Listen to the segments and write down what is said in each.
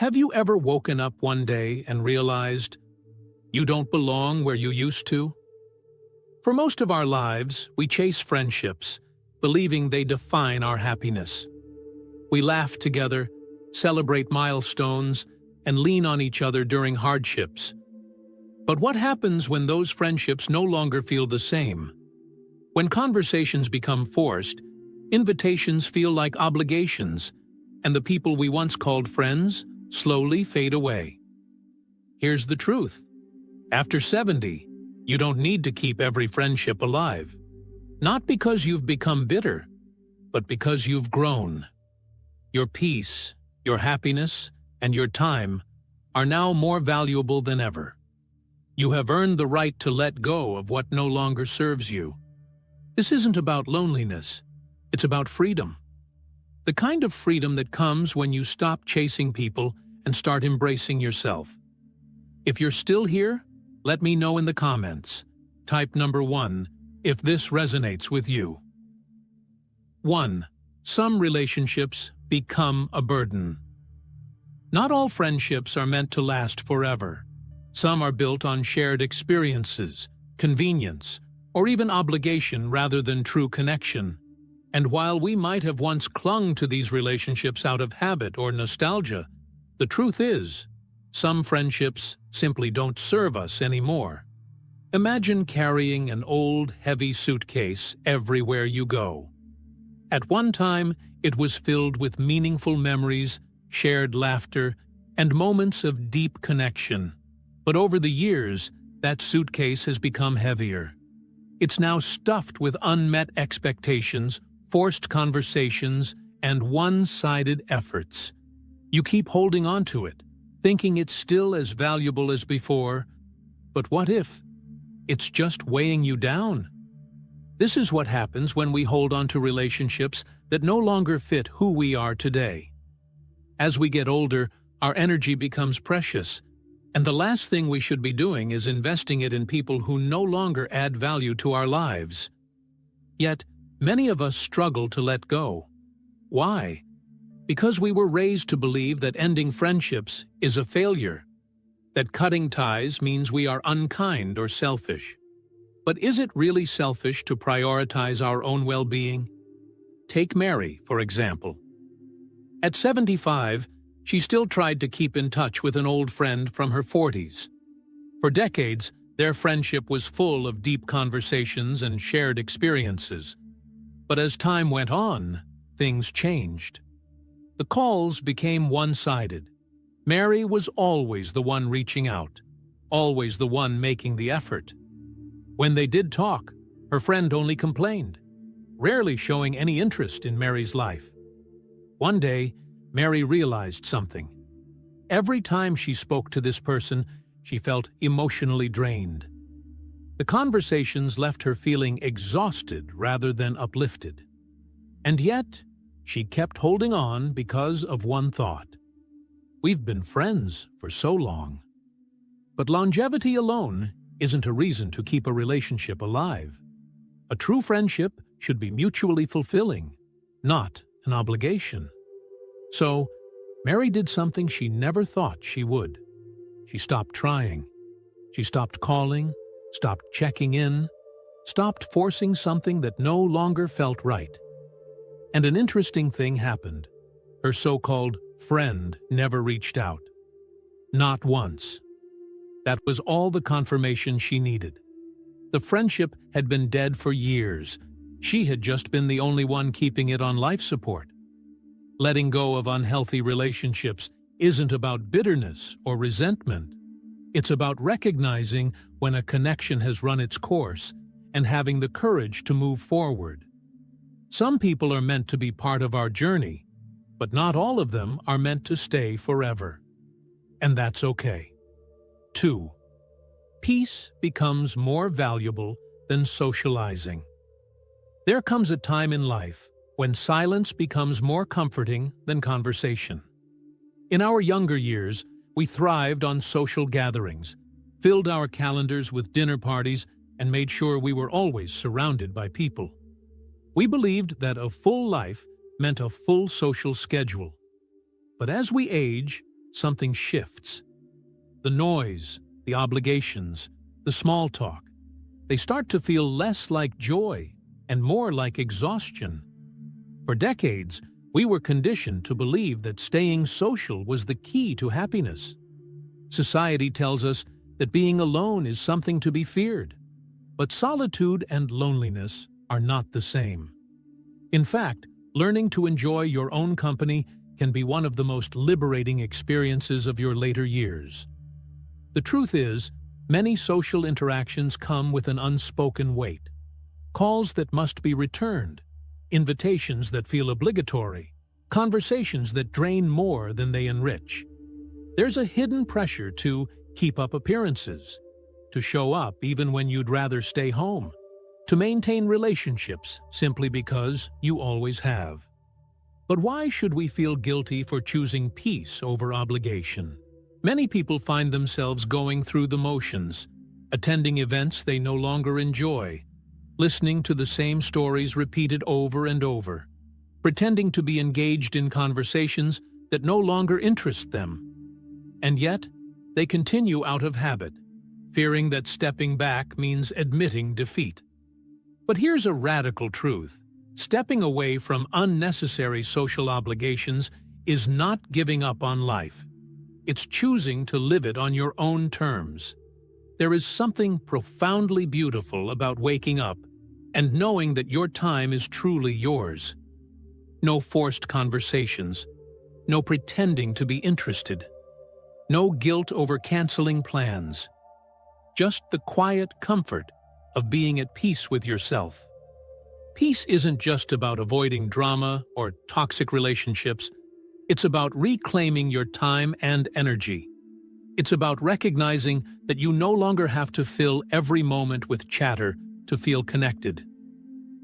Have you ever woken up one day and realized you don't belong where you used to? For most of our lives, we chase friendships, believing they define our happiness. We laugh together, celebrate milestones, and lean on each other during hardships. But what happens when those friendships no longer feel the same? When conversations become forced, invitations feel like obligations, and the people we once called friends slowly fade away. Here's the truth. After 70, you don't need to keep every friendship alive. Not because you've become bitter, but because you've grown. Your peace, your happiness, and your time are now more valuable than ever. You have earned the right to let go of what no longer serves you. This isn't about loneliness, it's about freedom. The kind of freedom that comes when you stop chasing people and start embracing yourself. If you're still here, let me know in the comments. Type number 1 if this resonates with you. 1. Some relationships become a burden. Not all friendships are meant to last forever. Some are built on shared experiences, convenience, or even obligation rather than true connection. And while we might have once clung to these relationships out of habit or nostalgia, the truth is, some friendships simply don't serve us anymore. Imagine carrying an old, heavy suitcase everywhere you go. At one time, it was filled with meaningful memories, shared laughter, and moments of deep connection. But over the years, that suitcase has become heavier. It's now stuffed with unmet expectations, forced conversations, and one-sided efforts. You keep holding on to it, thinking it's still as valuable as before. But what if it's just weighing you down? This is what happens when we hold on to relationships that no longer fit who we are today. As we get older, our energy becomes precious, and the last thing we should be doing is investing it in people who no longer add value to our lives. Yet, many of us struggle to let go. Why? Because we were raised to believe that ending friendships is a failure, that cutting ties means we are unkind or selfish. But is it really selfish to prioritize our own well-being? Take Mary, for example. At 75, she still tried to keep in touch with an old friend from her 40s. For decades, their friendship was full of deep conversations and shared experiences. But as time went on, things changed. The calls became one-sided. Mary was always the one reaching out, always the one making the effort. When they did talk, her friend only complained, rarely showing any interest in Mary's life. One day, Mary realized something. Every time she spoke to this person, she felt emotionally drained. The conversations left her feeling exhausted rather than uplifted. And yet, she kept holding on because of one thought. We've been friends for so long. But longevity alone isn't a reason to keep a relationship alive. A true friendship should be mutually fulfilling, not an obligation. So, Mary did something she never thought she would. She stopped trying. She stopped calling, stopped checking in, stopped forcing something that no longer felt right. And an interesting thing happened. Her so-called friend never reached out. Not once. That was all the confirmation she needed. The friendship had been dead for years. She had just been the only one keeping it on life support. Letting go of unhealthy relationships isn't about bitterness or resentment. It's about recognizing when a connection has run its course and having the courage to move forward. Some people are meant to be part of our journey, but not all of them are meant to stay forever. And that's okay. 2. Peace becomes more valuable than socializing. There comes a time in life when silence becomes more comforting than conversation. In our younger years, we thrived on social gatherings, filled our calendars with dinner parties, and made sure we were always surrounded by people. We believed that a full life meant a full social schedule. But as we age, something shifts. The noise, the obligations, the small talk, they start to feel less like joy and more like exhaustion. For decades, we were conditioned to believe that staying social was the key to happiness. Society tells us that being alone is something to be feared, but solitude and loneliness are not the same. In fact, learning to enjoy your own company can be one of the most liberating experiences of your later years. The truth is, many social interactions come with an unspoken weight. Calls that must be returned, invitations that feel obligatory, conversations that drain more than they enrich. There's a hidden pressure to keep up appearances, to show up even when you'd rather stay home, to maintain relationships simply because you always have. But why should we feel guilty for choosing peace over obligation? Many people find themselves going through the motions, attending events they no longer enjoy, listening to the same stories repeated over and over, pretending to be engaged in conversations that no longer interest them. And yet, they continue out of habit, fearing that stepping back means admitting defeat. But here's a radical truth. Stepping away from unnecessary social obligations is not giving up on life. It's choosing to live it on your own terms. There is something profoundly beautiful about waking up and knowing that your time is truly yours. No forced conversations, no pretending to be interested, no guilt over canceling plans. Just the quiet comfort of being at peace with yourself. Peace isn't just about avoiding drama or toxic relationships. It's about reclaiming your time and energy. It's about recognizing that you no longer have to fill every moment with chatter to feel connected.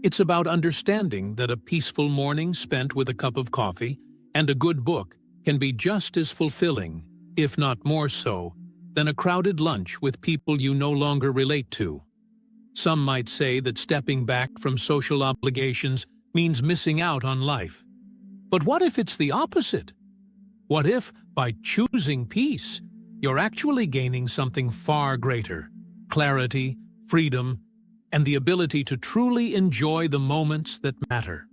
It's about understanding that a peaceful morning spent with a cup of coffee and a good book can be just as fulfilling, if not more so, than a crowded lunch with people you no longer relate to. Some might say that stepping back from social obligations means missing out on life. But what if it's the opposite? What if, by choosing peace, you're actually gaining something far greater: clarity, freedom, and the ability to truly enjoy the moments that matter?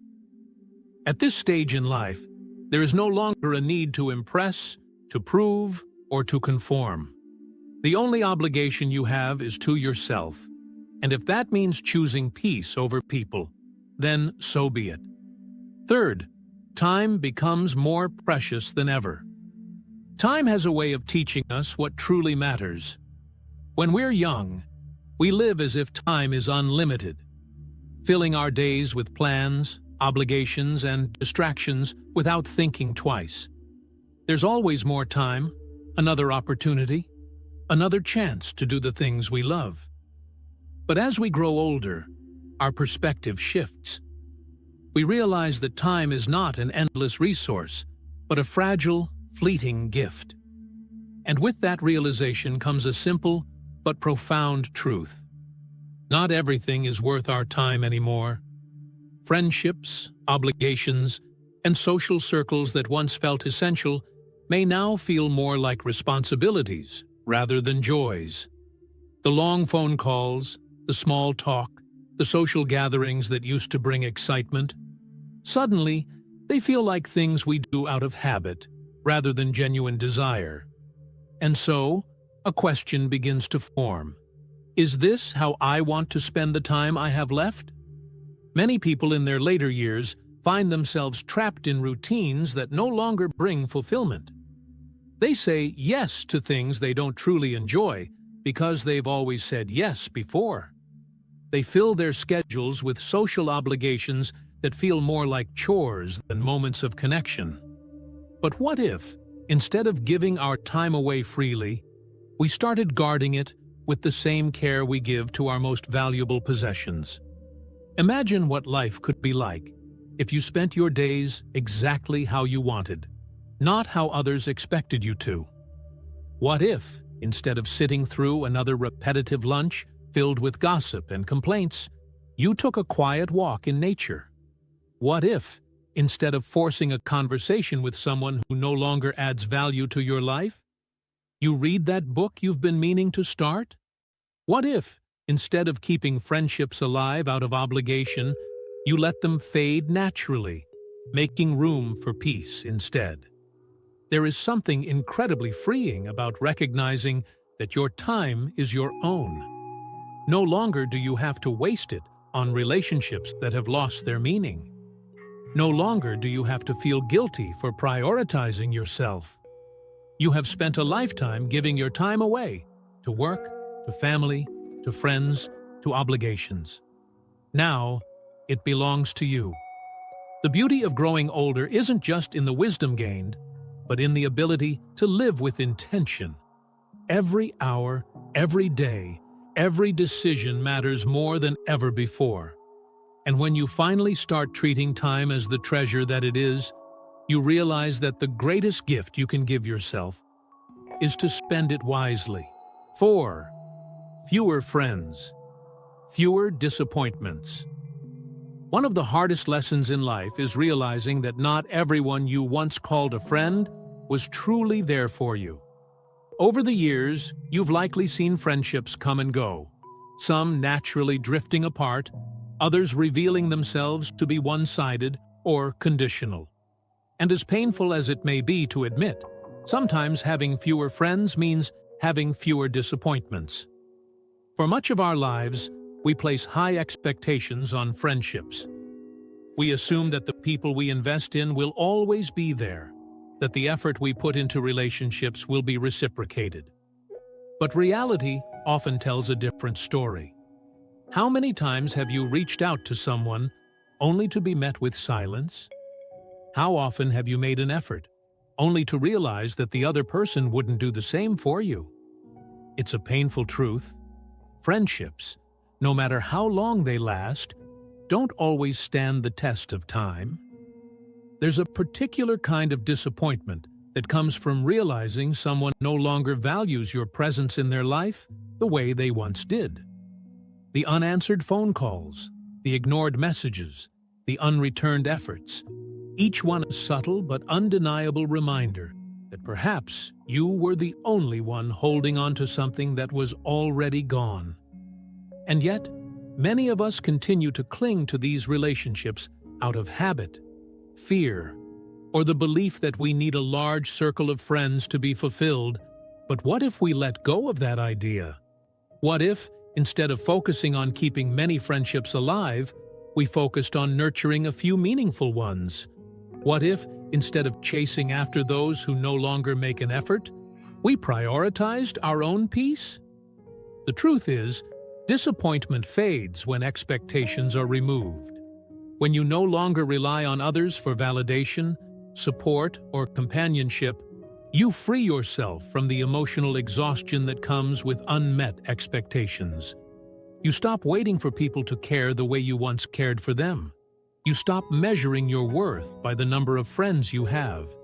At this stage in life, there is no longer a need to impress, to prove, or to conform. The only obligation you have is to yourself. And if that means choosing peace over people, then so be it. Third, time becomes more precious than ever. Time has a way of teaching us what truly matters. When we're young, we live as if time is unlimited, filling our days with plans, obligations, and distractions without thinking twice. There's always more time, another opportunity, another chance to do the things we love. But as we grow older, our perspective shifts. We realize that time is not an endless resource, but a fragile, fleeting gift. And with that realization comes a simple but profound truth. Not everything is worth our time anymore. Friendships, obligations, and social circles that once felt essential may now feel more like responsibilities rather than joys. The long phone calls, the small talk, the social gatherings that used to bring excitement, suddenly, they feel like things we do out of habit rather than genuine desire. And so, a question begins to form. Is this how I want to spend the time I have left? Many people in their later years find themselves trapped in routines that no longer bring fulfillment. They say yes to things they don't truly enjoy because they've always said yes before. They fill their schedules with social obligations that feel more like chores than moments of connection. But what if, instead of giving our time away freely, we started guarding it with the same care we give to our most valuable possessions? Imagine what life could be like if you spent your days exactly how you wanted, not how others expected you to. What if, instead of sitting through another repetitive lunch filled with gossip and complaints, you took a quiet walk in nature? What if, instead of forcing a conversation with someone who no longer adds value to your life? You read that book you've been meaning to start? What if, instead of keeping friendships alive out of obligation, you let them fade naturally, making room for peace instead? There is something incredibly freeing about recognizing that your time is your own. No longer do you have to waste it on relationships that have lost their meaning. No longer do you have to feel guilty for prioritizing yourself. You have spent a lifetime giving your time away to work, to family, to friends, to obligations. Now, it belongs to you. The beauty of growing older isn't just in the wisdom gained, but in the ability to live with intention. Every hour, every day, every decision matters more than ever before. And when you finally start treating time as the treasure that it is, you realize that the greatest gift you can give yourself is to spend it wisely. 4. Fewer friends. Fewer disappointments. One of the hardest lessons in life is realizing that not everyone you once called a friend was truly there for you. Over the years, you've likely seen friendships come and go, some naturally drifting apart, others revealing themselves to be one-sided or conditional. And as painful as it may be to admit, sometimes having fewer friends means having fewer disappointments. For much of our lives, we place high expectations on friendships. We assume that the people we invest in will always be there, that the effort we put into relationships will be reciprocated. But reality often tells a different story. How many times have you reached out to someone only to be met with silence? How often have you made an effort only to realize that the other person wouldn't do the same for you? It's a painful truth. Friendships, no matter how long they last, don't always stand the test of time. There's a particular kind of disappointment that comes from realizing someone no longer values your presence in their life the way they once did. The unanswered phone calls, the ignored messages, the unreturned efforts, each one a subtle but undeniable reminder that perhaps you were the only one holding on to something that was already gone. And yet, many of us continue to cling to these relationships out of habit, fear, or the belief that we need a large circle of friends to be fulfilled. But what if we let go of that idea? What if, instead of focusing on keeping many friendships alive, we focused on nurturing a few meaningful ones? What if, instead of chasing after those who no longer make an effort, we prioritized our own peace? The truth is, disappointment fades when expectations are removed. When you no longer rely on others for validation, support, or companionship, you free yourself from the emotional exhaustion that comes with unmet expectations. You stop waiting for people to care the way you once cared for them. You stop measuring your worth by the number of friends you have.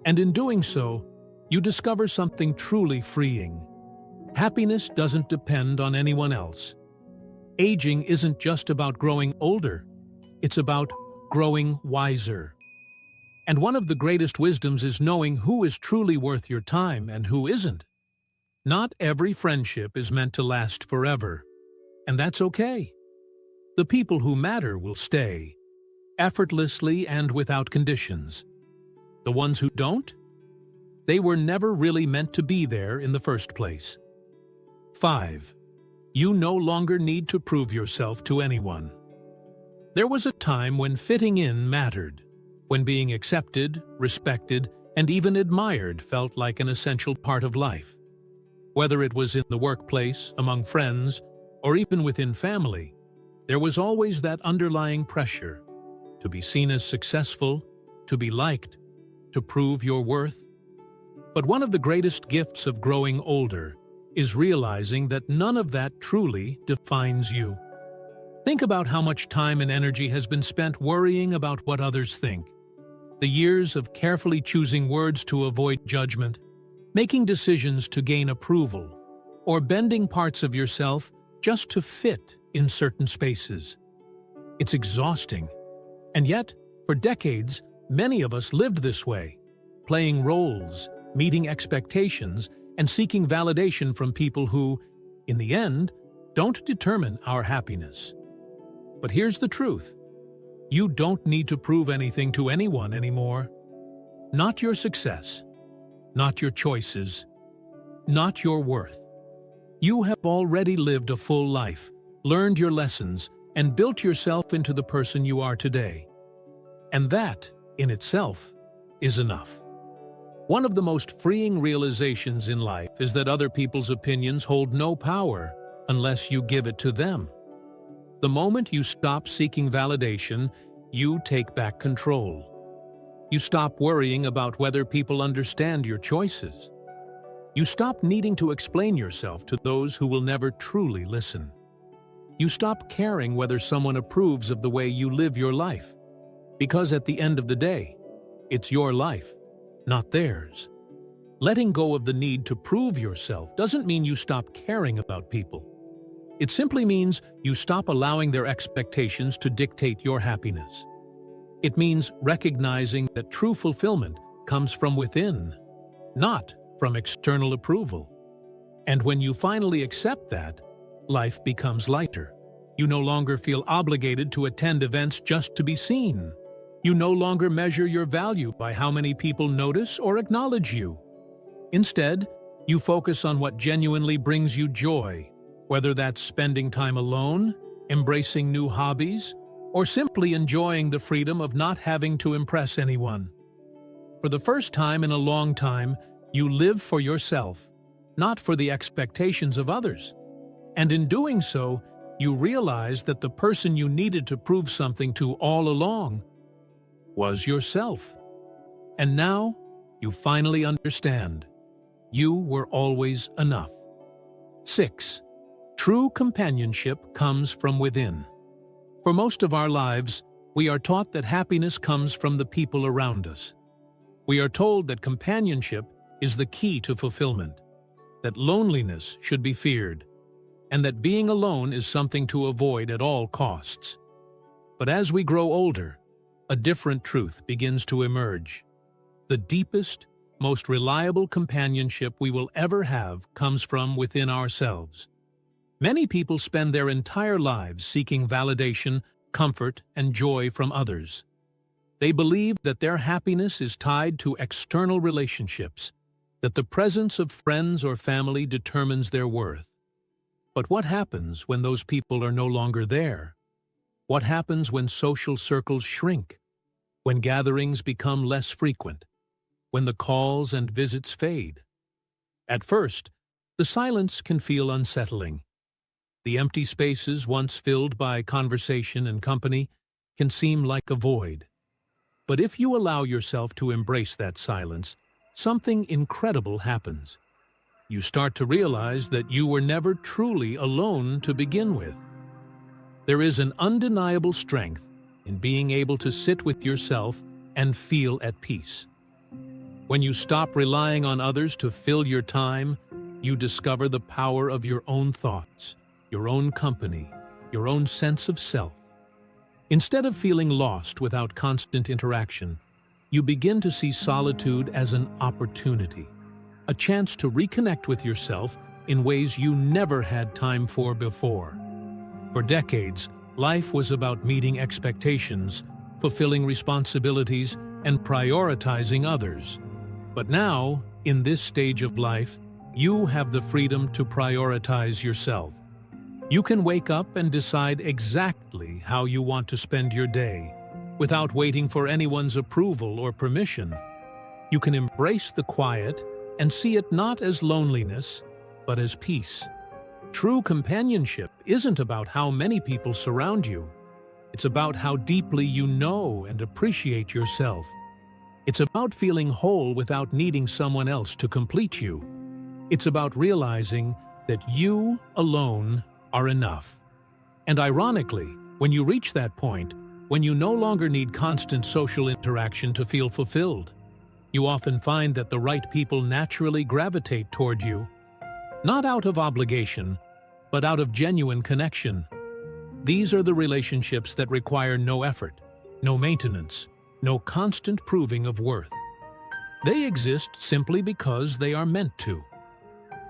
And in doing so, you discover something truly freeing. Happiness doesn't depend on anyone else. Aging isn't just about growing older. It's about growing wiser. And one of the greatest wisdoms is knowing who is truly worth your time and who isn't. Not every friendship is meant to last forever, and that's okay. The people who matter will stay, effortlessly and without conditions. The ones who don't? They were never really meant to be there in the first place. 5. You no longer need to prove yourself to anyone. There was a time when fitting in mattered, when being accepted, respected, and even admired felt like an essential part of life. Whether it was in the workplace, among friends, or even within family, there was always that underlying pressure to be seen as successful, to be liked, to prove your worth. But one of the greatest gifts of growing older is realizing that none of that truly defines you. Think about how much time and energy has been spent worrying about what others think. The years of carefully choosing words to avoid judgment, making decisions to gain approval, or bending parts of yourself just to fit in certain spaces. It's exhausting, and yet For decades, many of us lived this way, playing roles, meeting expectations, and seeking validation from people who, in the end, don't determine our happiness. But here's the truth. You don't need to prove anything to anyone anymore. Not your success, not your choices, not your worth. You have already lived a full life, learned your lessons, and built yourself into the person you are today. And that, in itself, is enough. One of the most freeing realizations in life is that other people's opinions hold no power unless you give it to them. The moment you stop seeking validation, you take back control. You stop worrying about whether people understand your choices. You stop needing to explain yourself to those who will never truly listen. You stop caring whether someone approves of the way you live your life. Because at the end of the day, it's your life, not theirs. Letting go of the need to prove yourself doesn't mean you stop caring about people. It simply means you stop allowing their expectations to dictate your happiness. It means recognizing that true fulfillment comes from within, not from external approval. And when you finally accept that, life becomes lighter. You no longer feel obligated to attend events just to be seen. You no longer measure your value by how many people notice or acknowledge you. Instead, you focus on what genuinely brings you joy, whether that's spending time alone, embracing new hobbies, or simply enjoying the freedom of not having to impress anyone. For the first time in a long time, you live for yourself, not for the expectations of others. And in doing so, you realize that the person you needed to prove something to all along was yourself. And now, you finally understand. You were always enough. 6. True companionship comes from within. For most of our lives, we are taught that happiness comes from the people around us. We are told that companionship is the key to fulfillment, that loneliness should be feared, and that being alone is something to avoid at all costs. But as we grow older, a different truth begins to emerge. The deepest, most reliable companionship we will ever have comes from within ourselves. Many people spend their entire lives seeking validation, comfort, and joy from others. They believe that their happiness is tied to external relationships, that the presence of friends or family determines their worth. But what happens when those people are no longer there? What happens when social circles shrink? When gatherings become less frequent? When the calls and visits fade? At first, the silence can feel unsettling. The empty spaces once filled by conversation and company can seem like a void. But if you allow yourself to embrace that silence, something incredible happens. You start to realize that you were never truly alone to begin with. There is an undeniable strength in being able to sit with yourself and feel at peace. When you stop relying on others to fill your time, you discover the power of your own thoughts, your own company, your own sense of self. Instead of feeling lost without constant interaction, you begin to see solitude as an opportunity, a chance to reconnect with yourself in ways you never had time for before. For decades, life was about meeting expectations, fulfilling responsibilities, and prioritizing others. But now, in this stage of life, you have the freedom to prioritize yourself. You can wake up and decide exactly how you want to spend your day, without waiting for anyone's approval or permission. You can embrace the quiet and see it not as loneliness, but as peace. True companionship isn't about how many people surround you. It's about how deeply you know and appreciate yourself. It's about feeling whole without needing someone else to complete you. It's about realizing that you alone are enough. And ironically, when you reach that point, when you no longer need constant social interaction to feel fulfilled, you often find that the right people naturally gravitate toward you, not out of obligation, but out of genuine connection. These are the relationships that require no effort, no maintenance, no constant proving of worth. They exist simply because they are meant to.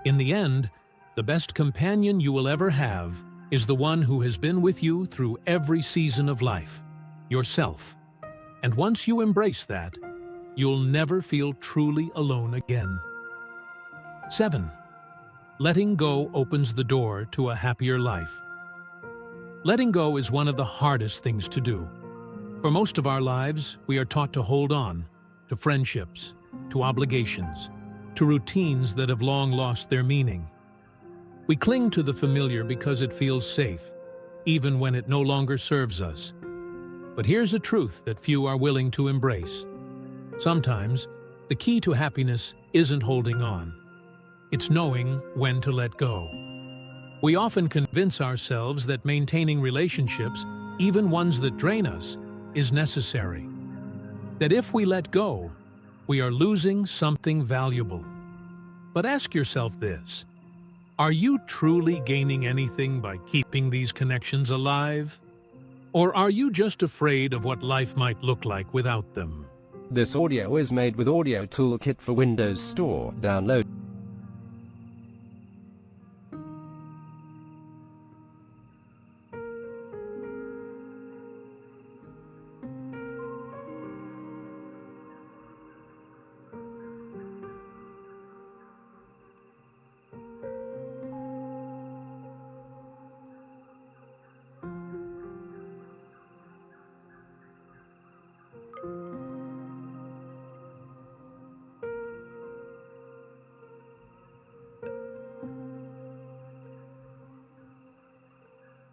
In the end, the best companion you will ever have is the one who has been with you through every season of life, yourself. And once you embrace that, you'll never feel truly alone again. 7. Letting go opens the door to a happier life. Letting go is one of the hardest things to do. For most of our lives, we are taught to hold on to friendships, to obligations, to routines that have long lost their meaning. We cling to the familiar because it feels safe, even when it no longer serves us. But here's a truth that few are willing to embrace. Sometimes, the key to happiness isn't holding on. It's knowing when to let go. We often convince ourselves that maintaining relationships, even ones that drain us, is necessary. That if we let go, we are losing something valuable. But ask yourself this: are you truly gaining anything by keeping these connections alive? Or are you just afraid of what life might look like without them? This audio is made with Audio Toolkit for Windows Store. Download.